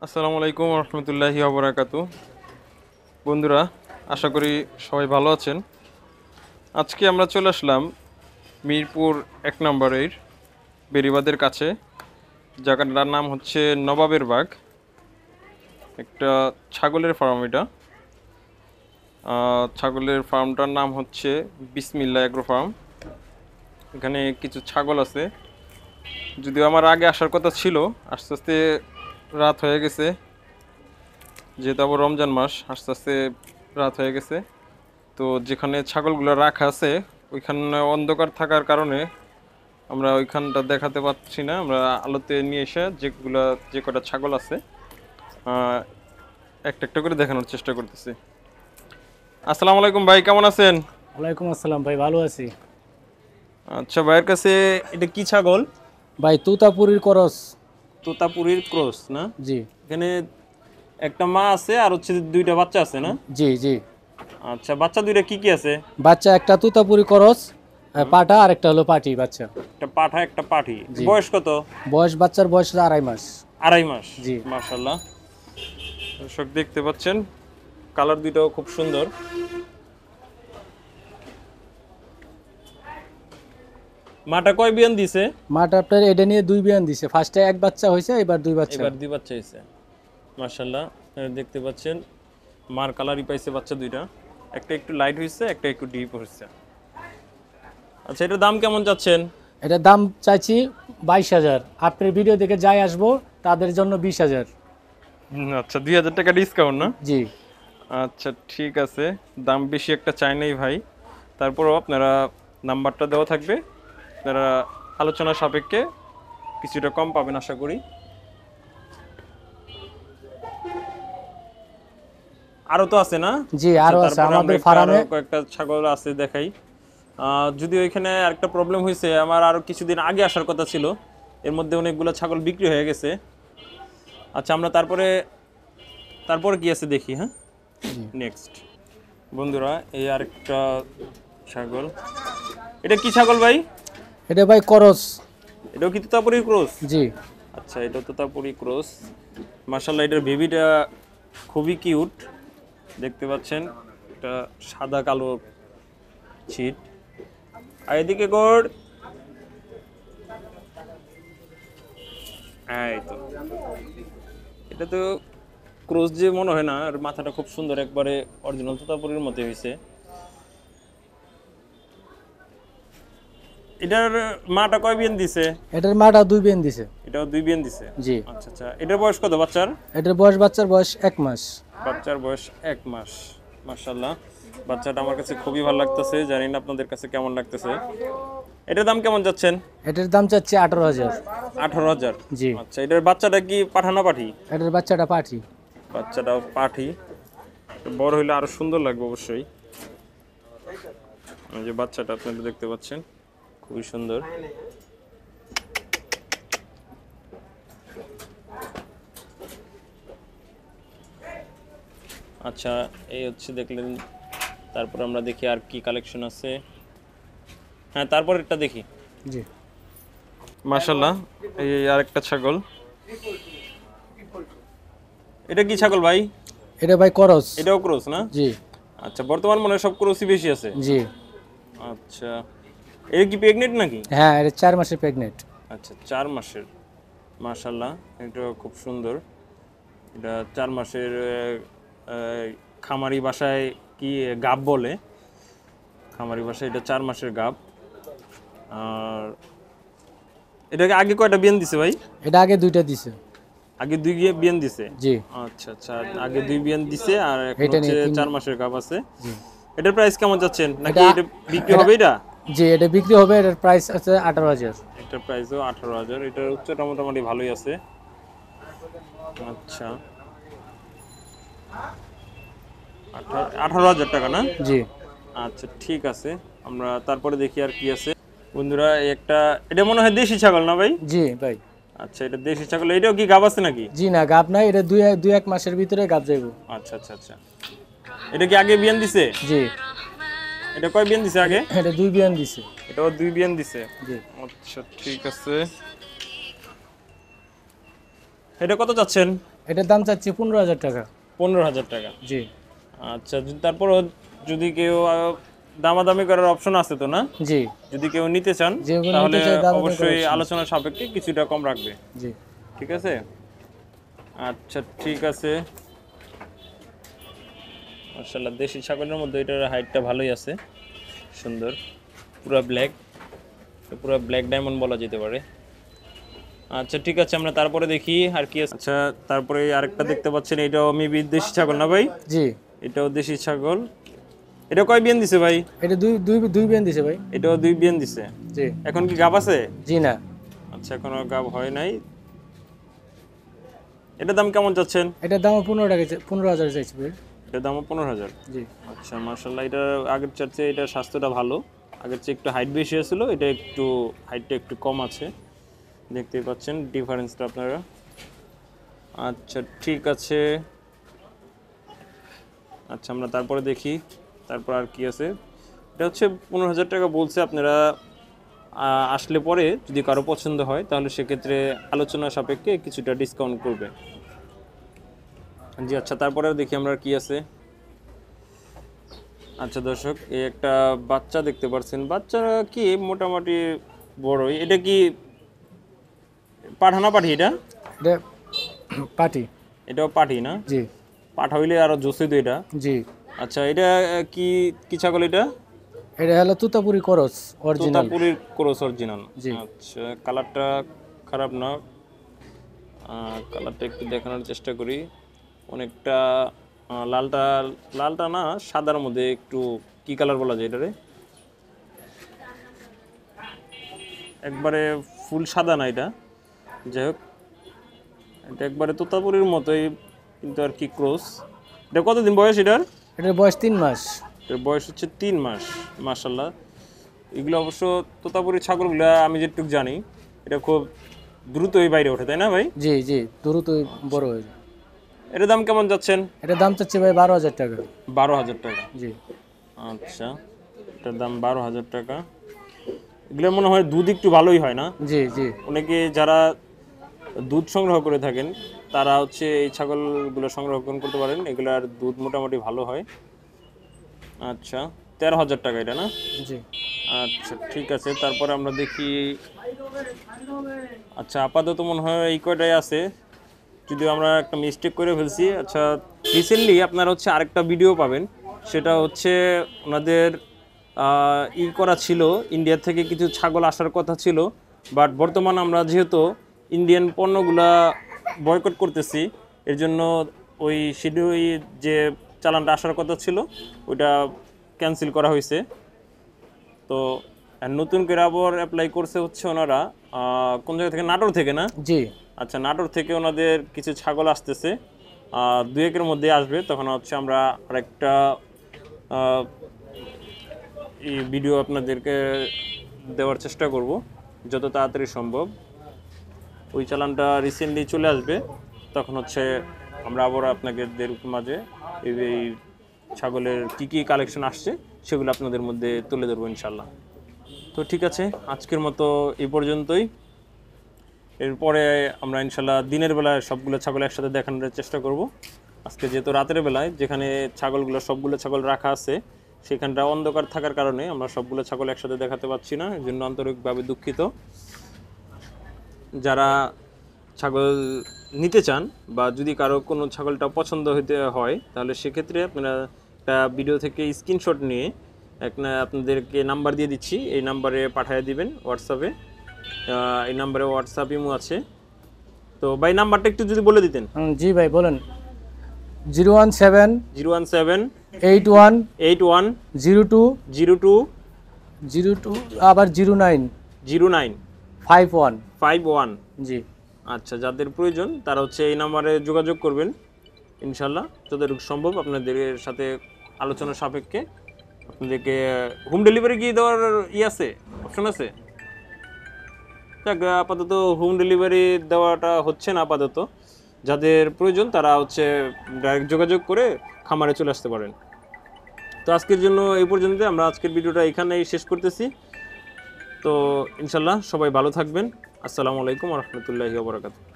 আসসালামু আলাইকুম রহমতুল্লাহি ওবরাকাতু। বন্ধুরা, আশা করি সবাই ভালো আছেন। আজকে আমরা চলে আসলাম মিরপুর 1 নম্বরের বেরিবাদের কাছে। জায়গাটার নাম হচ্ছে নবাবের বাগ। একটা ছাগলের ফার্ম এটা। ছাগলের ফার্মটার নাম হচ্ছে বিসমিল্লাহ এগ্রো ফার্ম। এখানে কিছু ছাগল আছে। যদিও আমার আগে আসার কথা ছিল, আস্তে আস্তে রাত হয়ে গেছে, যেহেতু আবার রমজান মাস, আস্তে আস্তে রাত হয়ে গেছে। তো যেখানে ছাগলগুলো রাখা আছে ওইখানে অন্ধকার থাকার কারণে আমরা ওইখানটা দেখাতে পাচ্ছি না। আমরা আলোতে নিয়ে এসে যে কটা ছাগল আছে একটা একটা করে দেখানোর চেষ্টা করতেছি। আসসালামু আলাইকুম ভাই, কেমন আছেন? ওয়ালাইকুম আসসালাম ভাই, ভালো আছি। আচ্ছা, ভাইয়ের কাছে এটা কি ছাগল? ভাই তুতাপুরীর করস। তোতাপুরীর ক্রস না? জি এখানে একটা মা আছে আর হচ্ছে দুইটা বাচ্চা আছে না? জি জি। আচ্ছা, বাচ্চা দুইটা কি কি আছে? বাচ্চা একটা তুতাপুরি করস, পাটা, আর একটা হলো পাটি বাচ্চা। একটা পাঠা একটা পাঠি। জি। বয়স কত? বাচ্চার বয়স 2.5 মাস। 2.5 মাস। জি। মাশাআল্লাহ, দর্শক দেখতে পাচ্ছেন কালার দুইটাও খুব সুন্দর। মাটা কয় বিয়ান দিছে? মাটা আপনার এটা নিয়ে 2 বিয়ান দিছে। ফার্স্টে এক বাচ্চা হয়েছে, এবার 2 বাচ্চা। এবার 2 বাচ্চা হয়েছে। মাশাআল্লাহ, দেখতে পাচ্ছেন মার কালারই পাইছে বাচ্চা দুইটা। একটা একটু লাইট হয়েছে, একটা একটু ডিপ হয়েছে। আচ্ছা, এটার দাম কেমন যাচ্ছেন? এটার দাম চাইছি 22,000। আপনার ভিডিও দেখে যাই আসবো তাদের জন্য 20,000। আচ্ছা, 2,000 টাকা ডিসকাউন্ট না? জি। আচ্ছা ঠিক আছে, দাম বেশি একটা চাই নাই ভাই। তারপরও আপনারা নাম্বারটা দেওয়া থাকবে, আপনারা আলোচনা সাপেক্ষে কিছুটা কম পাবেন আশা করি। আরো তো আছে না? জি, আরো আছে তারপরে আমরা আমাদের একটু ফার্মে। আরো কয়েকটা ছাগল আছে দেখাই। যদিও এখানে আরেকটা প্রবলেম হয়েছে, আমার আরো কিছুদিন আগে আসার কথা ছিল, এর মধ্যে অনেকগুলো ছাগল বিক্রি হয়ে গেছে। আচ্ছা, আমরা তারপরে কি আছে দেখি। হ্যাঁ, নেক্সট বন্ধুরা, এই আরেকটা ছাগল। এটা কি ছাগল ভাই? এটা ভাই করস। এটাও কি তোতাপুরি ক্রস? জি। আচ্ছা, এটা তোতাপুরি ক্রস। মাশাআল্লাহ, এটার বেবিটা খুবই কিউট, দেখতে পাচ্ছেন। এটা সাদা কালো ছিট। আর এদিকে গোড়, এই তো। এটা তো ক্রস যে মনে হয় না, আর মাথাটা খুব সুন্দর, একবারে অরিজিনাল তোতাপুরির মতো হয়েছে। এটার মাটা কয় বিয়ান দিছে? এটার মাটা 2 বিয়ান দিছে। এটাও 2 বিয়ান দিছে। জি। আচ্ছা আচ্ছা, এটার বয়স কত বাচ্চার? বাচ্চার বয়স 1 মাস। বাচ্চার বয়স 1 মাস। মাশাআল্লাহ, বাচ্চাটা আমার কাছে খুবই ভালো লাগতেছে, জানি না আপনাদের কাছে কেমন লাগতেছে। এটার দাম কেমন যাচ্ছেন? এটার দাম চাচ্ছি 18,000। 18,000? জি। আচ্ছা, এটার বাচ্চাটা কি পাঠানা পাঠি? এটার বাচ্চাটা পাঠি। বাচ্চাটাও পাঠি। বড় হইলে আরো সুন্দর লাগবে অবশ্যই। এই যে বাচ্চাটা আপনারা দেখতে পাচ্ছেন, খুবই সুন্দর। আচ্ছা, এই হচ্ছে দেখলেন। তারপর আমরা দেখি আর কি কালেকশন আছে। হ্যাঁ, তারপর এটা দেখি। জি। মাশাআল্লাহ, এই আরেকটা ছাগল। এটা কি ছাগল ভাই? এটা ভাই করস। এটাও ক্রস না? জি। আচ্ছা, বর্তমান মনে হয় সব ক্রসই বেশি আছে। জি। আচ্ছা, এটা কি প্রেগনেন্ট নাকি? হ্যাঁ, এটা 4 মাসের প্রেগনেন্ট। আচ্ছা, 4 মাসের। মাশাআল্লাহ, এটা খুব সুন্দর। এটা 4 মাসের। খামারি ভাষায় কি গাব বলে, খামারি ভাষায় এটা 4 মাসের গাব। আর এটাকে আগে কয়টা বিয়ান দিছে ভাই? এটা আগে 2টা দিছে। আগে 2 বিয়ান দিছে? জি। আচ্ছা আচ্ছা, আগে 2 বিয়ান দিছে আর এখন এটা হচ্ছে নিয়ে 4 মাসের গাব আছে। জি। এটার প্রাইস কেমন যাচ্ছেন? নাকি এটা- এটা বিক্রি হবে? এটা জি, এটা বিক্রি হবে। এটার প্রাইস আছে 18,000। এটার প্রাইসও 18,000। এটার উচ্চতা মোটামুটি ভালোই আছে। আচ্ছা, 18,000 টাকা না? জি। আচ্ছা ঠিক আছে, আমরা তারপরে দেখি আর কি আছে। বন্ধুরা, এটা মনে হয় দেশি ছাগল না ভাই? জি ভাই। আচ্ছা, এটা দেশি ছাগল। এটাও কি গাব আছে নাকি? জি না, গাব নাই। এটা 2-1 মাসের ভিতরে গাব যাইব। আচ্ছা আচ্ছা আচ্ছা, এটা কি আগে বিয়ান দিছে? জি। এটা কয় বিয়ান দিছে আগে? এটা 2 বিয়ান দিছে। এটাও 2 বিয়ান দিছে। জি। আচ্ছা ঠিক আছে, এটা কত যাচ্ছেন? এটার দাম চাচ্ছি 15,000 টাকা। 15,000 টাকা। জি আচ্ছা, তারপরও যদি কেউ দামাদামি করার অপশন আছে তো না? জি, যদি কেউ নিতে চান যে কেউ তাহলে নিতে চায় দামাদামি করার অবশ্যই option আছে। আলোচনা সাপেক্ষে কিছুটা কম রাখবে। জি ঠিক আছে, আচ্ছা ঠিক আছে। মাশাআল্লাহ, দেশি ছাগলের মধ্যে এটার হাইটটা ভালোই আছে, সুন্দর, পুরো ব্ল্যাক, পুরো ব্ল্যাক ডায়মন্ড বলা যেতে পারে। আচ্ছা ঠিক আছে, আমরা তারপরে দেখি আর কি আছে। আচ্ছা, তারপরে আরেকটা দেখতে পাচ্ছেন, এটাও মেবি দেশি ছাগল না ভাই? জি, এটাও দেশি ছাগল। এটা কয় বিয়ান দিছে ভাই? এটা দুই বিয়ান দিছে ভাই। এটাও 2 বিয়ান দিছে। জি, এখন কি গাব আছে? জি না, আচ্ছা, এখনো গাব হয় নাই। এটার দাম কেমন চাচ্ছেন? এটার দাম 15,000 চাইছি ভাই। এটার দামও 15,000। জি আচ্ছা, মাশাআল্লাহ, এটা আগের চেয়ে এটা স্বাস্থ্যটা ভালো, আগের চেয়ে একটু হাইট বেশি ছিল, এটা একটু হাইটটা একটু কম আছে, দেখতেই পাচ্ছেন ডিফারেন্সটা আপনারা। আচ্ছা ঠিক আছে, আচ্ছা আমরা তারপরে দেখি তারপর আর কি আছে। এটা হচ্ছে 15,000 টাকা বলছে, আপনারা আসলে পরে যদি কারো পছন্দ হয় তাহলে সেক্ষেত্রে আলোচনা সাপেক্ষে কিছুটা ডিসকাউন্ট করবে। জি আচ্ছা, তারপরেও দেখি আমরা কি আছে। আচ্ছা দর্শক, এই একটা বাচ্চা দেখতে পাচ্ছেন, বাচ্চা কি মোটামুটি বড়ই। এটা কি পাঠা না পাঠি? এটা এটা পাটি। এটাও পাঠি না? জি পাঠা হইলে আরো জোসে তো এটা। জি, আচ্ছা, এটা কি কি ছাগল এটা? এটা হলো তুতাপুরি করস অরিজিনাল। তোতাপুরীর ক্রস অরিজিনাল। জি। আচ্ছা, কালারটা খারাপ না, কালারটা একটু দেখানোর চেষ্টা করি। অনেকটা লালটা লালটা না, সাদার মধ্যে একটু কি কালার বলা যায় এটারে? একবারে ফুল সাদা না এটা, যাই হোক এটা একবারে তোতাপুরীর মতোই, কিন্তু আর কি ক্রস। এটা কতদিন বয়স এটার? এটার বয়স 3 মাস। এর বয়স হচ্ছে 3 মাস। মাশাআল্লাহ, এগুলো অবশ্য তোতাপুরি ছাগলগুলো আমি যেটুকু জানি এটা খুব দ্রুতই বাইরে ওঠে, তাই না ভাই? জি জি, দ্রুত বড় হয়ে যায়। এটার দাম কেমন যাচ্ছেন? এটার দাম চাচ্ছি ভাই 12,000 টাকা। 12,000 টাকা। জি আচ্ছা, এটার দাম 12,000 টাকা। এগুলো মনে হয় দুধ একটু ভালোই হয় না? জি জি, অনেকে যারা দুধ সংগ্রহ করে থাকেন তারা হচ্ছে এই ছাগলগুলো সংরক্ষণ করতে পারেন, এগুলার দুধ মোটামুটি ভালো হয়। আচ্ছা, 13,000 টাকা এটা না? জি আচ্ছা ঠিক আছে, তারপরে আমরা দেখি। আচ্ছা, আপাতত মনে হয় এই কয়টাই আছে, যদিও আমরা একটা মিস্টেক করে ফেলছি। আচ্ছা, রিসেন্টলি আপনারা হচ্ছে আরেকটা ভিডিও পাবেন, সেটা হচ্ছে ওনাদের করা ছিল, ইন্ডিয়া থেকে কিছু ছাগল আসার কথা ছিল, বাট বর্তমানে আমরা যেহেতু ইন্ডিয়ান পণ্যগুলা বয়কট করতেছি, এর জন্য ওই শিডিউল যে চালানটা আসার কথা ছিল ওইটা ক্যান্সেল করা হয়েছে। তো নতুন করে আবার অ্যাপ্লাই করছে হচ্ছে ওনারা কোন জায়গা থেকে, নাটোর থেকে না? জি, আচ্ছা, নাটোর থেকে ওনাদের কিছু ছাগল আসতেছে, 2-1-এর মধ্যে আসবে, তখন হচ্ছে আমরা আরেকটা এই ভিডিও আপনাদেরকে দেওয়ার চেষ্টা করব যত তাড়াতাড়ি সম্ভব। ওই চালানটা রিসেন্টলি চলে আসবে, তখন হচ্ছে আমরা আবার আপনাদের মাঝে এই ছাগলের কি কি কালেকশন আসছে সেগুলো আপনাদের মধ্যে তুলে ধরবো ইনশাল্লাহ। তো ঠিক আছে, আজকের মতো এই পর্যন্তই। এরপরে আমরা ইনশাল্লাহ দিনের বেলায় সবগুলো ছাগল একসাথে দেখানোর চেষ্টা করব। আজকে যেহেতু রাতের বেলায় যেখানে ছাগলগুলো সবগুলো ছাগল রাখা আছে সেখানটা অন্ধকার থাকার কারণে আমরা সবগুলো ছাগল একসাথে দেখাতে পারছি না, এর জন্য আন্তরিকভাবে দুঃখিত। যারা ছাগল নিতে চান বা যদি কারো কোনো ছাগলটা পছন্দ হতে হয় তাহলে সেক্ষেত্রে আপনারা একটা ভিডিও থেকে স্ক্রিনশট নিয়ে আপনাদেরকে নাম্বার দিয়ে দিচ্ছি, এই নাম্বারে পাঠিয়ে দিবেন হোয়াটসঅ্যাপে। এই নাম্বারে হোয়াটসঅ্যাপ ইমো আছে। তো ভাই নাম্বারটা একটু যদি বলে দিতেন। জি ভাই বলেন। 017 017 81 81 02 02 02 আবার 09 09 51। 51। জি আচ্ছা, যাদের প্রয়োজন তারা হচ্ছে এই নাম্বারে যোগাযোগ করবেন, ইনশাল্লাহ যতটুকু সম্ভব আপনাদের সাথে আলোচনা সাপেক্ষে আপনাদেরকে হোম ডেলিভারি কি দেওয়ার আছে, অপশন আছে? যাক, আপাতত হোম ডেলিভারি দেওয়াটা হচ্ছে না আপাতত। যাদের প্রয়োজন তারা হচ্ছে ডাইরেক্ট যোগাযোগ করে খামারে চলে আসতে পারেন। তো আজকের জন্য এই পর্যন্ত, আমরা আজকের ভিডিওটা এখানেই শেষ করতেছি। তো ইনশাল্লাহ সবাই ভালো থাকবেন। আসসালামু আলাইকুম ওয়া রাহমাতুল্লাহি ওয়া বারাকাতুহু।